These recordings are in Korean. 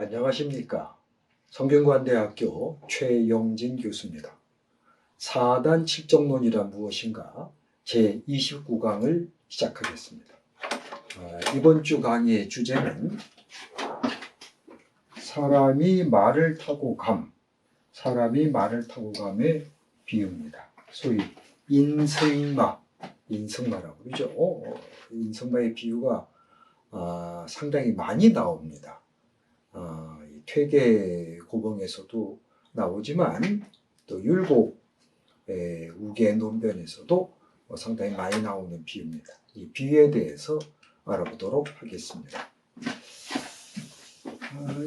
안녕하십니까. 성균관대학교 최영진 교수입니다. 4단 칠정론이란 무엇인가 제29강을 시작하겠습니다. 이번 주 강의의 주제는 사람이 말을 타고 감의 비유입니다. 소위 인승마라고 그러죠. 인승마의 비유가 상당히 많이 나옵니다. 퇴계 고봉에서도 나오지만 또 율곡 우계 논변에서도 상당히 많이 나오는 비유입니다. 이 비유에 대해서 알아보도록 하겠습니다.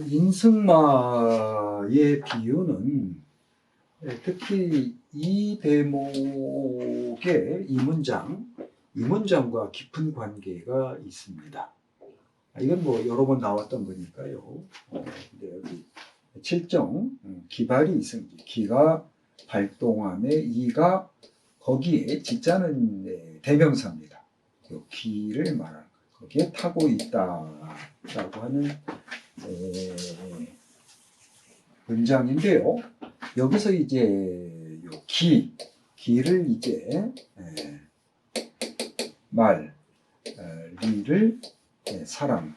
인승마의 비유는 특히 이 대목의 이 문장과 깊은 관계가 있습니다. 이건 여러 번 나왔던 거니까요. 근데 여기 7정 기발이 이승지, 기가 발동함에 이가 거기에 지자는 대명사입니다. 그 기를 말하는 거기에 타고 있다라고 하는 문장인데요. 여기서 이제 기를 이제 리를 사람에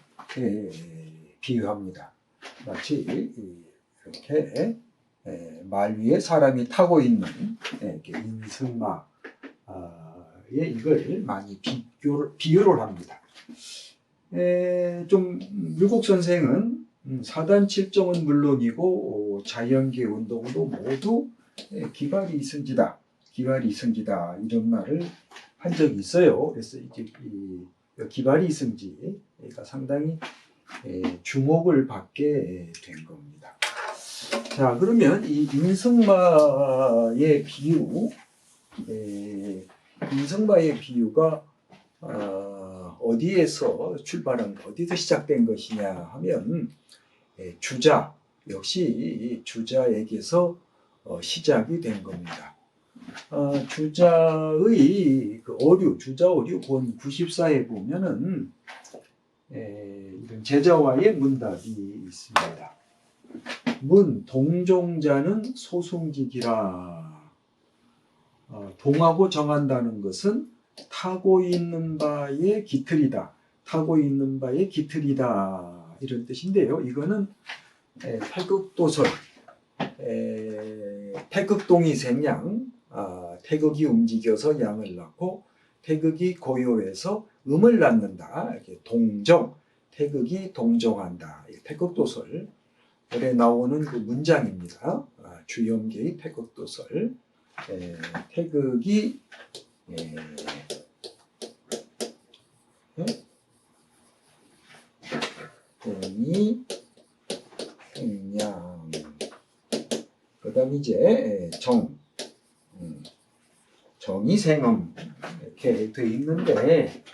비유합니다. 마치 이렇게 말 위에 사람이 타고 있는 인승마에 이걸 많이 비유를 합니다. 좀 율곡 선생은 사단 칠정은 물론이고 자연계 운동도 모두 기발이 이승지다 이런 말을 한 적이 있어요. 그래서 이제 기발이 이승지가 상당히 주목을 받게 된 겁니다. 자, 그러면 이 인승마의 비유가 어디에서 시작된 것이냐 하면 주자, 역시 주자에게서 시작이 된 겁니다. 주자의 주자 어류 본 94에 보면은 이런 제자와의 문답이 있습니다. 동종자는 소승직이라. 동하고 정한다는 것은 타고 있는 바의 기틀이다. 이런 뜻인데요. 이거는 태극도설, 태극동이 생양, 태극이 움직여서 양을 낳고 태극이 고요해서 음을 낳는다. 이렇게 태극이 동정한다. 태극도설에 나오는 그 문장입니다. 주염계의 태극도설. 태극이 동이 생양. 그다음 이제 정이 생음 이렇게 되어 있는데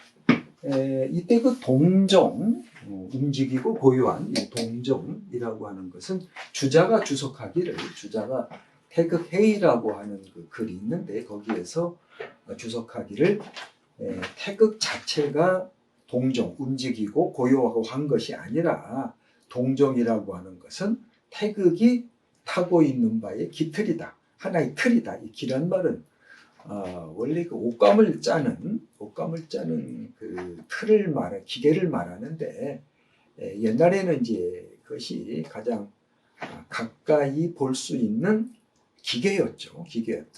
이때 그 동정, 움직이고 고요한 이 동정이라고 하는 것은 주자가 태극해이라고 하는 그 글이 있는데 거기에서 주석하기를 태극 자체가 동정, 움직이고 고요하고 한 것이 아니라 동정이라고 하는 것은 태극이 타고 있는 바의 기틀이다. 하나의 틀이다. 이 기란 말은 원래 그 옷감을 짜는 그 기계를 말하는데 옛날에는 이제 그것이 가장 가까이 볼 수 있는 기계였죠.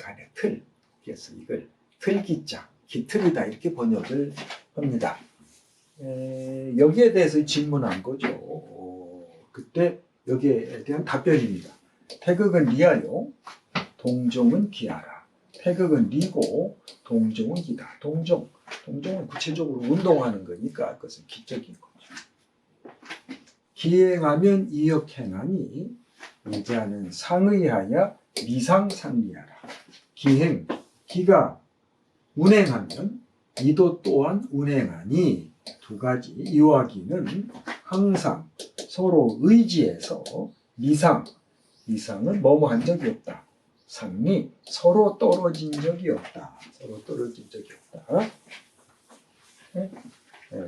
안에 틀. 그래서 이걸 틀기자, 기틀이다 이렇게 번역을 합니다. 여기에 대해서 질문한 거죠. 그때 여기에 대한 답변입니다. 태극은 리하여, 동정은 기하라. 태극은 리고 동정은 기다. 동정은 구체적으로 운동하는 거니까 그것은 기적인 거죠. 기행하면 이역행하니 이자는 상의하여 미상상리하라. 기가 운행하면 이도 또한 운행하니 두 가지. 이와 기는 항상 서로 의지해서 미상은 뭐뭐 한 적이 없다. 상리 서로 떨어진 적이 없다.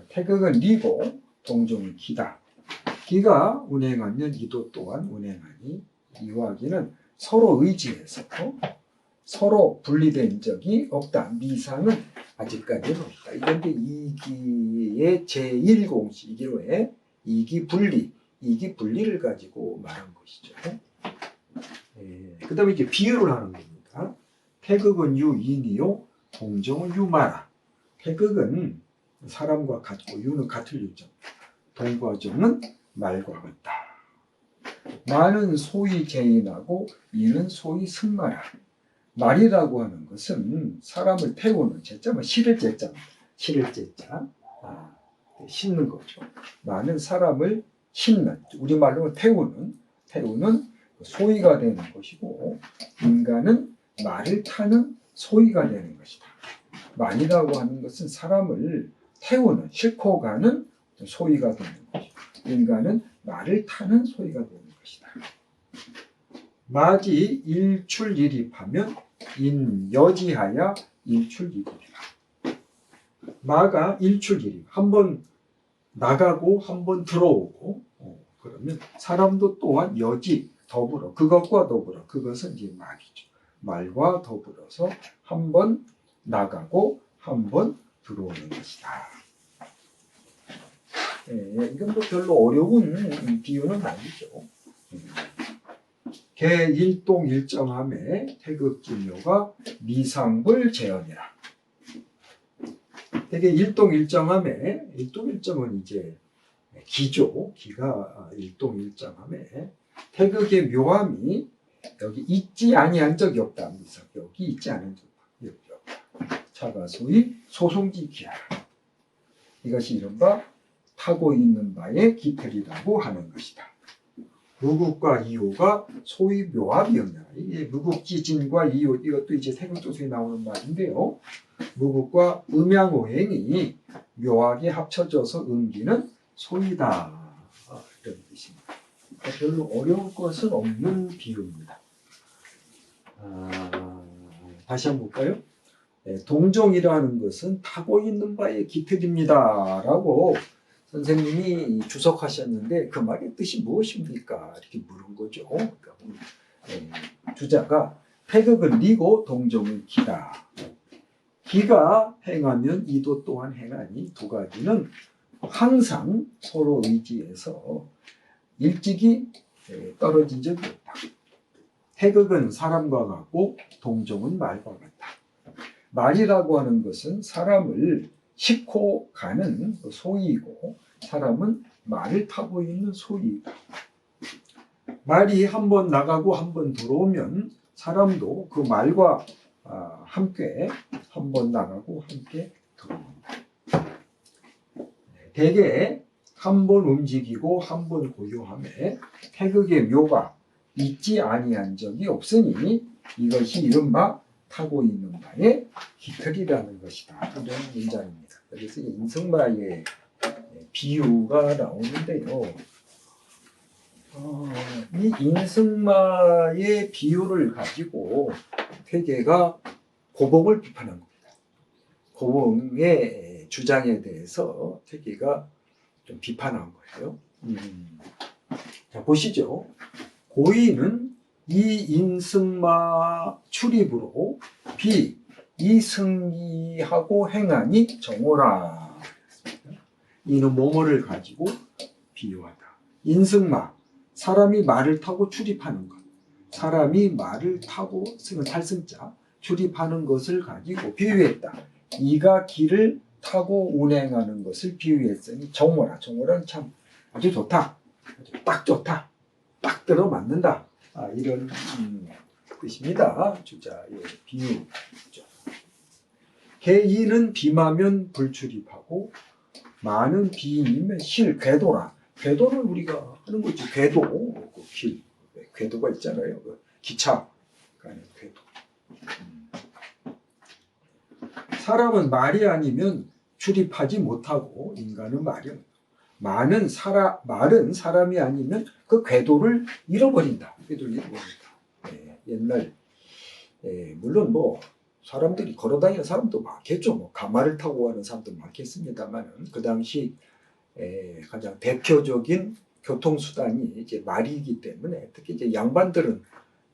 태극은 리고 동정은 기다. 기가 운행하면 이도 또한 운행하니 이와 기는 서로 의지해서 서로 분리된 적이 없다. 미상은 아직까지는 없다. 이건데 이기의 제1공식이로의 이기 분리를 가지고 말한 것이죠. 그 다음에 이제 비유를 하는 겁니다. 태극은 유인이요, 동정은 유마라. 태극은 사람과 같고 유는 같을 유정, 동과 정은 말과 같다. 마는 소위 개인하고 이는 소위 승마라. 말이라고 하는 것은 사람을 태우는 제자면 실을 제자입니다. 실을 제자, 싣는 거죠. 마는 사람을 싣는, 우리말로 태우는 소위가 되는 것이고, 인간은 말을 타는 소위가 되는 것이다. 말이라고 하는 것은 사람을 태우는, 싣고 가는 소위가 되는 것이고, 인간은 말을 타는 소위가 되는 것이다. 마지 일출일입하면 인여지하야 일출일입이라. 마가 일출일입, 한번 나가고 한번 들어오고, 그러면 사람도 또한 여지, 더불어, 그것과 더불어, 그것은 이제 말이죠. 말과 더불어서 한번 나가고 한번 들어오는 것이다. 이건 뭐 별로 어려운 비유는 아니죠. 개 일동일정함에 태극기묘가 미상불 재현이라. 되게 일동일정함에, 일동일정은 이제 기죠. 기가 일동일정함에 태극의 묘함이 여기 있지 아니한 적이 없다. 미상 여기 있지 않은 적이 없다. 차가 소위 소송지기야. 이것이 이른바 타고 있는 바의 기틀이라고 하는 것이다. 무국과 이호가 소위 묘합이었냐. 이게 무국지진과 이호, 이것도 이제 태극조서에 나오는 말인데요. 무국과 음양오행이 묘하게 합쳐져서 음기는 소이다. 이런 뜻입니다. 별로 어려울 것은 없는 비유입니다. 다시 한번 볼까요? 동정이라는 것은 타고 있는 바의 기틀입니다. 라고 선생님이 주석하셨는데 그 말의 뜻이 무엇입니까? 이렇게 물은 거죠. 그러니까 주자가 태극을 리고 동정을 기다. 기가 행하면 이도 또한 행하니 두 가지는 항상 서로 의지해서 일찍이 떨어진 적이 없다. 태극은 사람과 같고 동정은 말과 같다. 말이라고 하는 것은 사람을 싣고 가는 소위이고 사람은 말을 타고 있는 소위이다. 말이 한번 나가고 한번 들어오면 사람도 그 말과 함께 한번 나가고 함께 들어옵니다. 대개 한번 움직이고 한번 고요함에 태극의 묘가 있지 아니한 적이 없으니 이것이 이른바 타고 있는 바의 기틀이라는 것이다. 이런 문장입니다. 그래서 인승마의 비유가 나오는데요. 이 인승마의 비유를 가지고 퇴계가 고봉을 비판한 겁니다. 고봉의 주장에 대해서 퇴계가 좀 비판한 거예요. 자, 보시죠. 고인은 이 인승마 출입으로 이승기하고 행하니 정오라. 이는 뭐뭐를 가지고 비유하다. 인승마, 사람이 말을 타고 출입하는 것. 사람이 말을 타고 승은 탈승자 출입하는 것을 가지고 비유했다. 이가 길을 타고 운행하는 것을 비유했으니 정오라. 정오라는 참 아주 좋다. 아주 딱 좋다. 딱 들어맞는다. 이런 뜻입니다. 주자의 비유죠. 개인은 비마면 불출입하고 마는 비이면 실, 궤도라. 궤도를 우리가 하는 거지. 궤도, 그 길, 궤도가 있잖아요. 그 기차 가는 궤도. 사람은 말이 아니면 출입하지 못하고 인간은 말이 없다. 말은 사람이 아니면 그 궤도를 잃어버린다. 궤도를 잃어버린다. 옛날 물론 뭐 사람들이 걸어다니는 사람도 많겠죠. 뭐 가마를 타고 가는 사람도 많겠습니다만 그 당시 가장 대표적인 교통수단이 이제 말이기 때문에 특히 이제 양반들은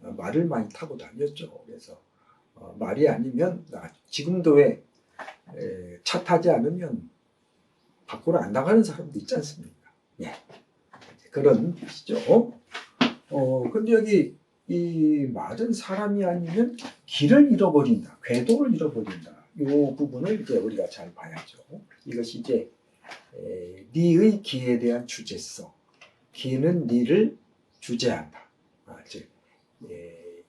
말을 많이 타고 다녔죠. 그래서 말이 아니면 지금도 왜 차 타지 않으면 밖으로 안 나가는 사람도 있지 않습니까? 예. 그런 뜻이죠. 근데 여기 이 말은 사람이 아니면 길을 잃어버린다, 궤도를 잃어버린다. 이 부분을 이제 우리가 잘 봐야죠. 이것이 이제 니의 기에 대한 주제성. 기는 니를 주제한다. 즉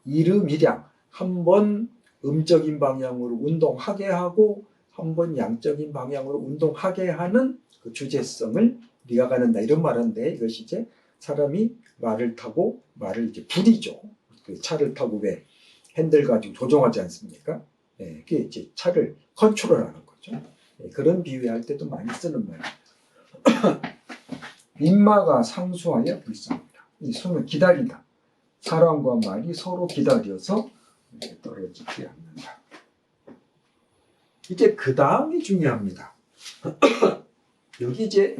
이름이량 한 번 음적인 방향으로 운동하게 하고 한 번 양적인 방향으로 운동하게 하는 그 주제성을 네가 갖는다, 이런 말인데, 이것이 이제 사람이 말을 타고 말을 이제 부리죠. 그 차를 타고 왜 핸들 가지고 조종하지 않습니까? 그게 이제 차를 컨트롤하는 거죠. 그런 비유할 때도 많이 쓰는 말이에요. 인마가 상수하여 불쌍하다. 이 손을 기다리다. 사람과 말이 서로 기다려서 떨어지지 않는다. 이제 그 다음이 중요합니다. 여기도 이제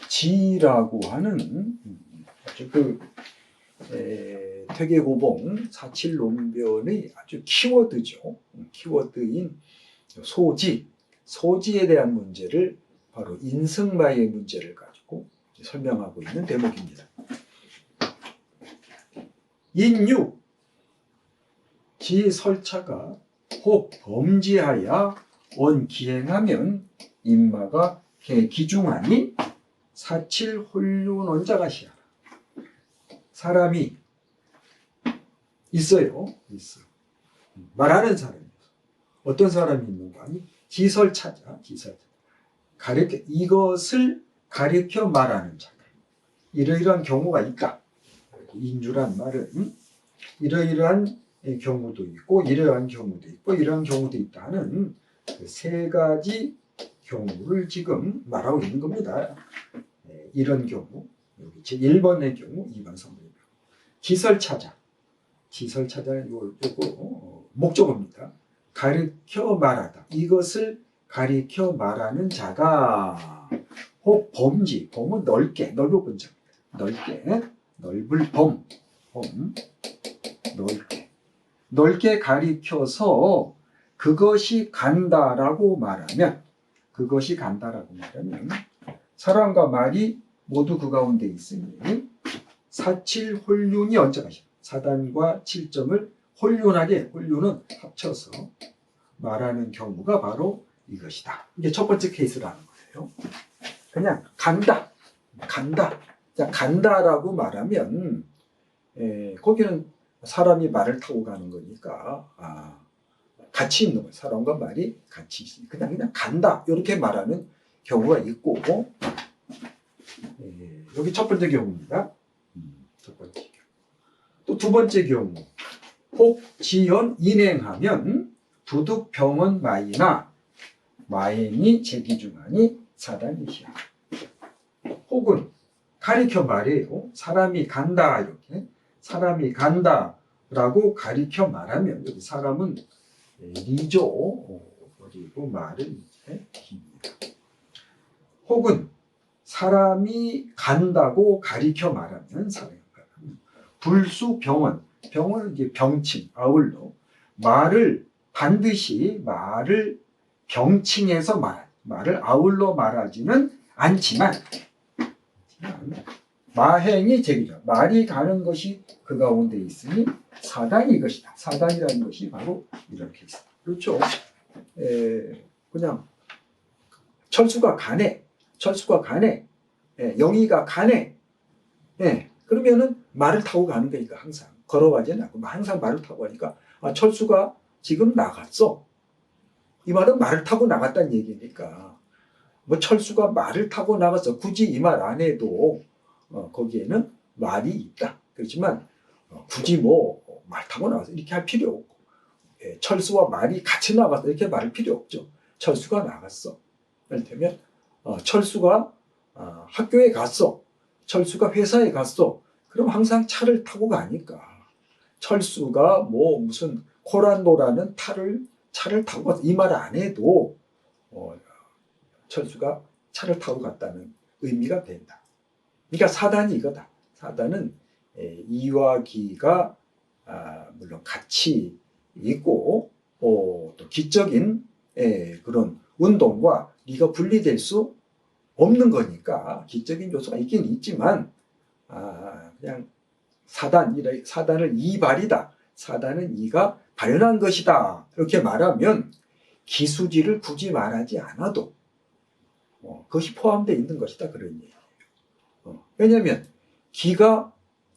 소지라고 하는 그 퇴계고봉 사칠론변의 아주 키워드죠. 키워드인 소지에 대한 문제를 바로 인승마의 문제를 가지고 설명하고 있는 대목입니다. 인유 지설차가 혹 범지하여 원기행하면 인마가 개기중하니 사칠홀륜원자가 시하라. 사람이 있어요. 말하는 사람이 어떤 사람이 있는가 하니 지설차자. 이것을 가리켜 말하는 자가 이러이러한 경우가 있다. 인주란 말은 이러이러한 경우도 있고 이러한 경우도 있고 이러한 경우도 있다 하는 그 세 가지 경우를 지금 말하고 있는 겁니다. 이런 경우, 여기 제 1번의 경우, 2번, 3번의 경우. 지설차자는 요거 목적어입니다. 가리켜 말하다. 이것을 가리켜 말하는 자가 혹 범지, 범은 넓게, 넓은 문자입니다. 넓을 범, 넓게 가리켜서 그것이 간다라고 말하면 사람과 말이 모두 그 가운데 있으니 사칠홀륜이 언제까지 사단과 칠점을 홀륜은 합쳐서 말하는 경우가 바로 이것이다. 이게 첫 번째 케이스라는 거예요. 그냥 간다라고 말하면 거기는 사람이 말을 타고 가는 거니까 같이 있는 거예요. 사람과 말이 같이 있으니까 그냥 간다 이렇게 말하는 경우가 있고, 여기 첫 번째 경우입니다. 첫 번째 경우. 또 두 번째 경우, 혹 지연 인행하면 두둑병원 마이나 마행이 제기중하니 사단이시야. 혹은 가리켜 말해요. 사람이 간다, 이렇게 사람이 간다라고 가리켜 말하면 여기 사람은 리죠. 그리고 말은 기입니다. 혹은 사람이 간다고 가리켜 말하면 불수병원, 병원은 이제 병칭, 아울러 반드시 말을 병칭해서 말을 아울러 말하지는 않지만 마행이 제기죠. 말이 가는 것이 그 가운데 있으니 사단이 이것이다. 사단이라는 것이 바로 이렇게 있습니다. 그렇죠. 그냥 철수가 가네. 영희가 가네. 그러면은 말을 타고 가는 거니까 항상 걸어가지는 않고 항상 말을 타고 가니까 철수가 지금 나갔어. 이 말은 말을 타고 나갔다는 얘기니까 뭐 철수가 말을 타고 나갔어. 굳이 이 말 안 해도 거기에는 말이 있다. 그렇지만 굳이 뭐 말 타고 나가서 이렇게 할 필요 없고, 철수와 말이 같이 나가서 이렇게 말할 필요 없죠. 철수가 나갔어. 이를테면 철수가 학교에 갔어. 철수가 회사에 갔어. 그럼 항상 차를 타고 가니까 철수가 뭐 무슨 코란도라는 차를 타고 가서 이 말 안 해도 철수가 차를 타고 갔다는 의미가 된다. 그러니까 사단이 이거다. 사단은 이와 기가 물론 같이 있고 또 기적인 그런 운동과 네가 분리될 수 없는 거니까 기적인 요소가 있긴 있지만 그냥 사단을 이발이다. 사단은 이가 발현한 것이다. 이렇게 말하면 기수지를 굳이 말하지 않아도 그것이 포함되어 있는 것이다. 그런 얘기예요. 왜냐하면 기가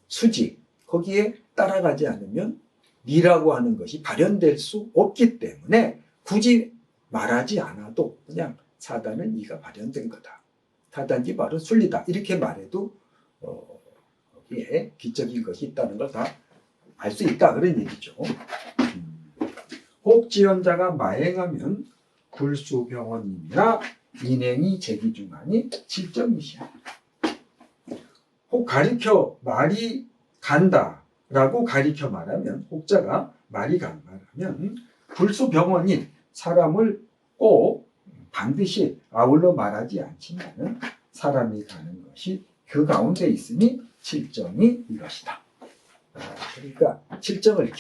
수지 거기에 따라가지 않으면 니라고 하는 것이 발현될 수 없기 때문에 굳이 말하지 않아도 그냥 사단은 이가 발현된 거다. 사단이 바로 순리다. 이렇게 말해도 거기에 기적인 것이 있다는 걸 다 알 수 있다. 그런 얘기죠. 혹지연자가 마행하면 굴수병원님이나 인행이 제기중하니 칠정이시야. 혹 가리켜 말이 간다라고 가리켜 말하면 혹자가 말이 말하면 굴수병원인 사람을 꼭 반드시 아울러 말하지 않지만 사람이 가는 것이 그 가운데 있으니 칠정이 이것이다. 그러니까 칠정을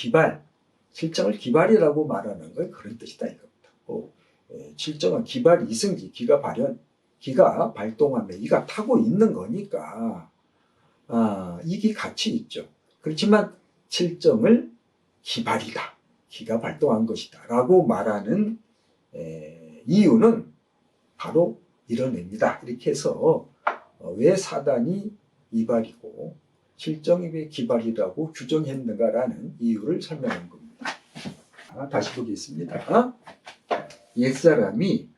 기발이라고 말하는 건 그런 뜻이다 이겁니다. 칠정은 기발 이승기, 기가 발동하며 이가 타고 있는 거니까 이게 같이 있죠. 그렇지만 칠정을 기발이다, 기가 발동한 것이다 라고 말하는 이유는 바로 이런 의미다. 이렇게 해서 왜 사단이 이발이고 칠정이 왜 기발이라고 규정했는가라는 이유를 설명한 겁니다. 다시 보겠습니다. 옛사람이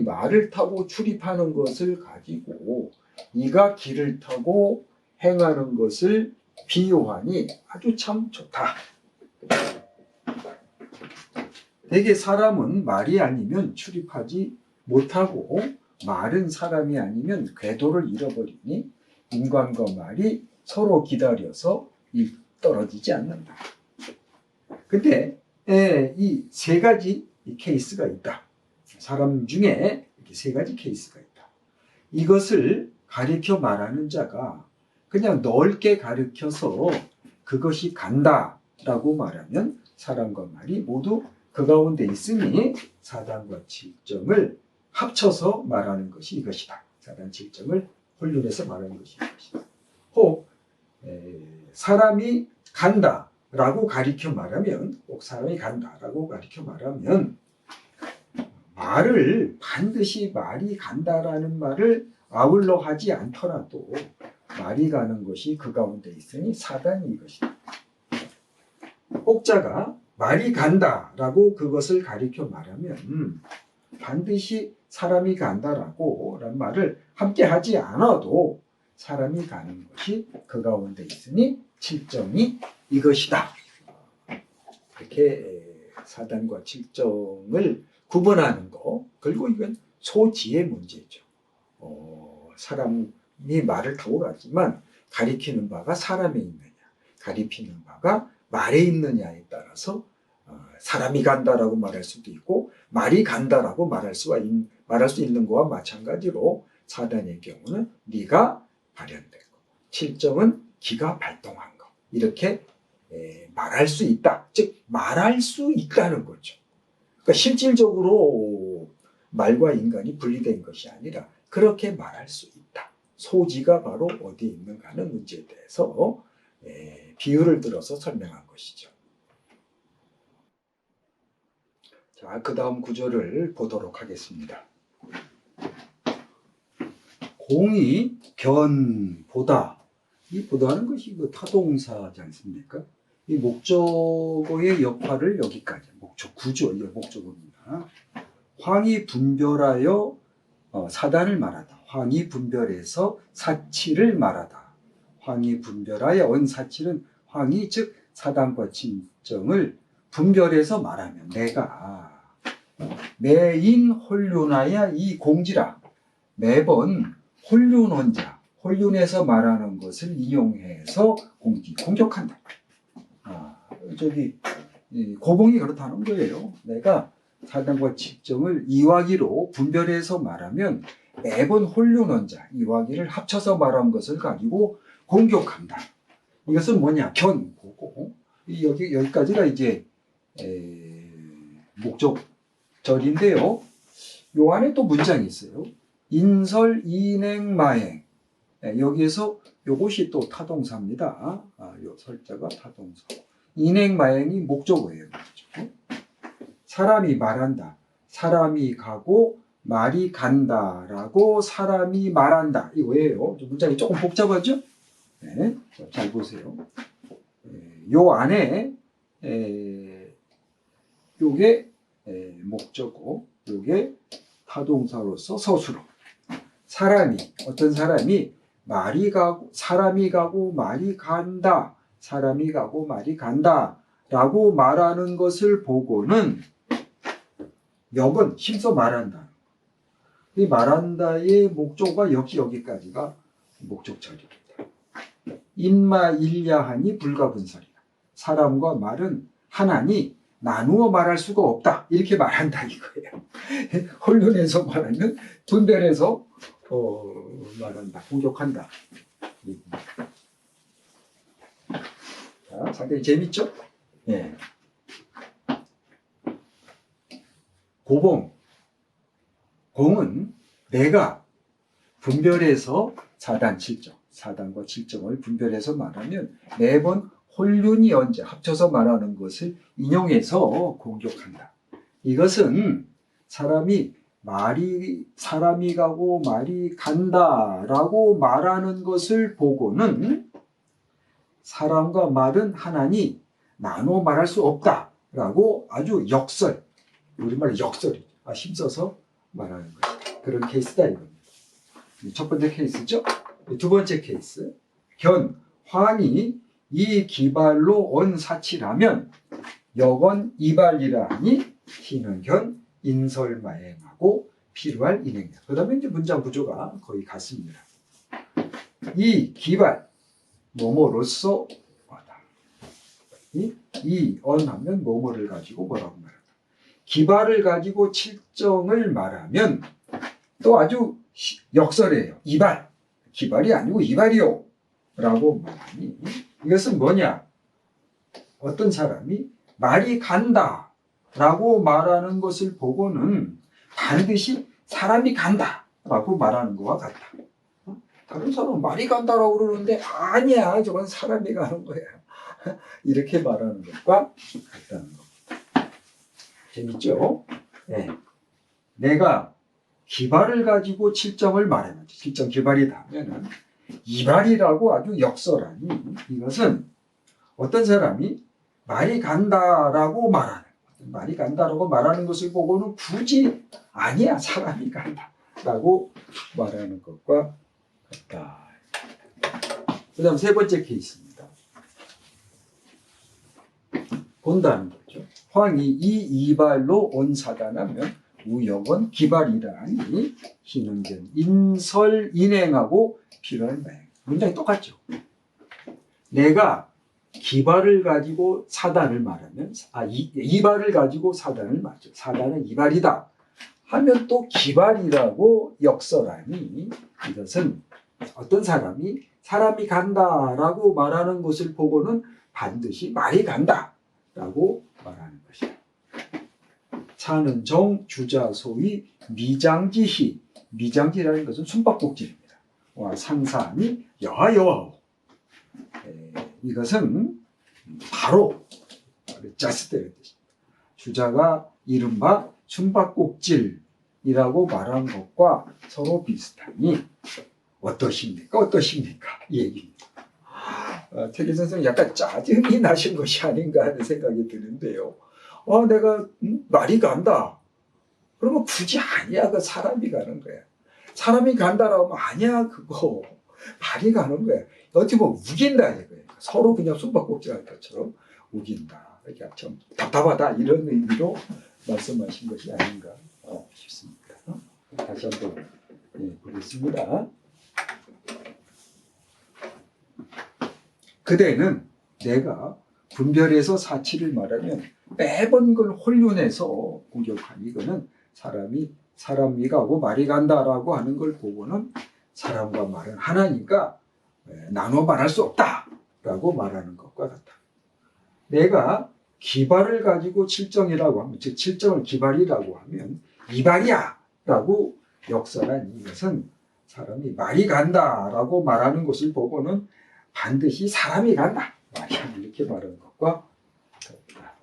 말을 타고 출입하는 것을 가지고 이가 길을 타고 행하는 것을 비유하니 아주 참 좋다. 대개 사람은 말이 아니면 출입하지 못하고 말은 사람이 아니면 궤도를 잃어버리니 인간과 말이 서로 기다려서 떨어지지 않는다. 근데 이 세 가지 케이스가 있다. 사람 중에 이렇게 세 가지 케이스가 있다. 이것을 가리켜 말하는 자가 그냥 넓게 가르쳐서 그것이 간다라고 말하면 사람과 말이 모두 그 가운데 있으니 사단과 칠정을 합쳐서 말하는 것이 이것이다. 사단 칠정을 혼륜해서 말하는 것이 이것이다. 혹 사람이 간다라고 가리켜 말하면 꼭 사람이 간다라고 가리켜 말하면 말을 반드시 말이 간다라는 말을 아울러 하지 않더라도 말이 가는 것이 그 가운데 있으니 사단이 이것이다. 혹자가 말이 간다라고 그것을 가리켜 말하면 반드시 사람이 간다라고 라는 말을 함께 하지 않아도 사람이 가는 것이 그 가운데 있으니 칠정이 이것이다. 이렇게 사단과 칠정을 구분하는 거. 그리고 이건 소지의 문제죠. 사람이 말을 타고 가지만 가리키는 바가 사람에 있느냐, 가리키는 바가 말에 있느냐에 따라서 사람이 간다라고 말할 수도 있고 말이 간다라고 말할 수 있는 거와 마찬가지로 사단의 경우는 네가 발현된 거, 칠정은 기가 발동한 거 이렇게 말할 수 있다. 즉 말할 수 있다는 거죠. 그러니까 실질적으로 말과 인간이 분리된 것이 아니라 그렇게 말할 수 있다. 소지가 바로 어디에 있는가 하는 문제에 대해서 비유를 들어서 설명한 것이죠. 자, 그 다음 구절을 보도록 하겠습니다. 공이 보다. 이 보다는 것이 그 타동사지 않습니까? 이 목적어의 역할을 여기까지, 구조, 이게 목적어입니다. 황이 분별하여 사단을 말하다. 황이 분별해서 사치를 말하다. 황이 분별하여 언사치는 황이 즉 사단과 칠정을 분별해서 말하면 내가 매인 혼륜하여 이 공지라. 매번 혼륜원자, 혼륜해서 말하는 것을 이용해서 공격한다. 고봉이 그렇다는 거예요. 내가 사단과 칠정을 이와기로 분별해서 말하면 매번 홀륜원자 이와기를 합쳐서 말한 것을 가지고 공격한다. 이것은 뭐냐? 견보고 여기까지가 이제 목적절인데요. 요 안에 또 문장이 있어요. 인설, 인행, 마행. 여기에서 요것이 또 타동사입니다. 요 설자가 타동사. 인행, 마행이 목적어예요. 사람이 말한다. 사람이 가고 말이 간다라고 사람이 말한다. 이거예요. 문장이 조금 복잡하죠? 네, 잘 보세요. 요 안에 요게 목적어, 요게 타동사로서 서술어. 어떤 사람이 말이 가고 사람이 가고 말이 간다. 사람이 가고 말이 간다라고 말하는 것을 보고는 역은 힘써 말한다. 이 말한다의 목적어가 여기까지가 목적절입니다. 인마 일야하니 불가분설이다. 사람과 말은 하나니 나누어 말할 수가 없다. 이렇게 말한다 이거예요. 혼론해서 말하면 분별해서 말한다. 공격한다. 자, 상당히 재밌죠? 네. 고봉. 공은 내가 분별해서 사단, 칠정, 사단과 칠정을 분별해서 말하면 매번 홀륜이 언제 합쳐서 말하는 것을 인용해서 공격한다. 이것은 사람이 가고 말이 간다라고 말하는 것을 보고는 사람과 말은 하나니 나눠 말할 수 없다라고 아주 역설, 우리말로 역설이죠. 힘써서 말하는 것이다. 그런 케이스다 이겁니다. 첫 번째 케이스죠. 두 번째 케이스. 환이 이 기발로 온 사치라면 역언 이발이라 하니 희는 인설마행하고 필요할 인행이다. 그 다음에 이제 문장 구조가 거의 같습니다. 이 기발 뭐뭐로서 하다. 이 언하면 뭐뭐를 가지고 뭐라고 말한다. 기발을 가지고 칠정을 말하면 또 아주 역설이에요. 이발. 기발이 아니고 이발이요. 라고 말하니 이것은 뭐냐? 어떤 사람이 말이 간다 라고 말하는 것을 보고는 반드시 사람이 간다 라고 말하는 것과 같다. 다른 사람은 말이 간다라고 그러는데 아니야, 저건 사람이 가는 거야. 이렇게 말하는 것과 같다는 겁니다. 재밌죠? 네. 내가 기발을 가지고 칠정을 말하면 칠정 기발이다 하면은 이발이라고 아주 역설하니 이것은 어떤 사람이 말이 간다라고 말하는 것을 보고는 굳이 아니야, 사람이 간다라고 말하는 것과 같다. 그 다음 세 번째 케이스입니다. 본다는 거죠. 황이 이 이발로 온 사단하면 우역은 기발이라 하니 희는견 인설 인행하고 필요한 마행. 문장이 똑같죠. 내가 기발을 가지고 사단을 말하면 이발을 가지고 사단을 말죠. 사단은 이발이다 하면 또 기발이라고 역설하니 이것은 어떤 사람이 간다라고 말하는 것을 보고는 반드시 말이 간다라고 말하는 것이다. 차는 정, 주자, 소위, 미장지희. 미장지라는 것은 숨바꼭질입니다. 상사니 여하여하오. 이것은 바로 자스대의 뜻입니다. 주자가 이른바 숨바꼭질이라고 말한 것과 서로 비슷하니 어떠십니까? 이 얘기입니다. 태계 선생님 약간 짜증이 나신 것이 아닌가 하는 생각이 드는데요. 내가 말이 간다. 그러면 굳이 아니야. 그 사람이 가는 거야. 사람이 간다라고 하면 아니야. 그거 말이 가는 거야. 어떻게 보면 우긴다 이거예요. 서로 그냥 숨바꼭질할 것처럼 우긴다. 이렇게 좀 답답하다 이런 의미로 말씀하신 것이 아닌가 싶습니다. 다시 한번 보겠습니다. 그대는 내가 분별해서 사치를 말하면 매번 그걸 혼륜해서 공격하니 이거는 사람이 사람이 가고 말이 간다라고 하는 걸 보고는 사람과 말은 하나니까 나눠 말할 수 없다라고 말하는 것과 같다. 내가 기발을 가지고 칠정이라고 하면, 즉 칠정을 기발이라고 하면 이발이야 라고 역설한 이것은 사람이 말이 간다라고 말하는 것을 보고는 반드시 사람이 간다 이렇게 말하는 것과 같다.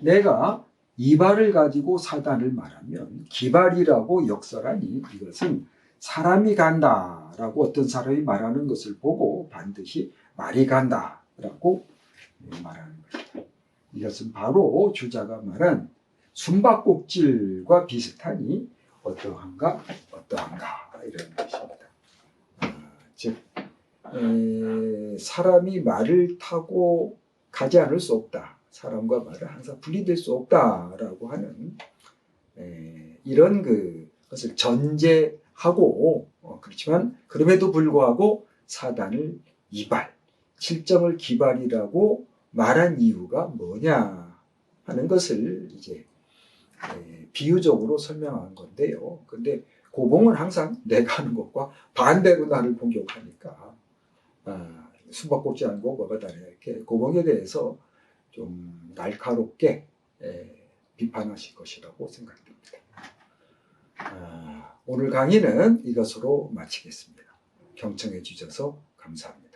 내가 이발을 가지고 사단을 말하면 기발이라고 역설하니 이것은 사람이 간다라고 어떤 사람이 말하는 것을 보고 반드시 말이 간다라고 말하는 것이다. 이것은 바로 주자가 말한 숨바꼭질과 비슷하니 어떠한가 이런 것입니다. 즉 사람이 말을 타고 가지 않을 수 없다. 사람과 말은 항상 분리될 수 없다라고 하는 이런 것을 전제하고 그렇지만 그럼에도 불구하고 사단을 이발, 칠정을 기발이라고 말한 이유가 뭐냐 하는 것을 이제 비유적으로 설명한 건데요. 근데 고봉은 항상 내가 하는 것과 반대로 나를 공격하니까 숨바꼭질하는 거 뭐가 다르냐 이렇게 고봉에 대해서 좀 날카롭게 비판하실 것이라고 생각됩니다. 오늘 강의는 이것으로 마치겠습니다. 경청해 주셔서 감사합니다.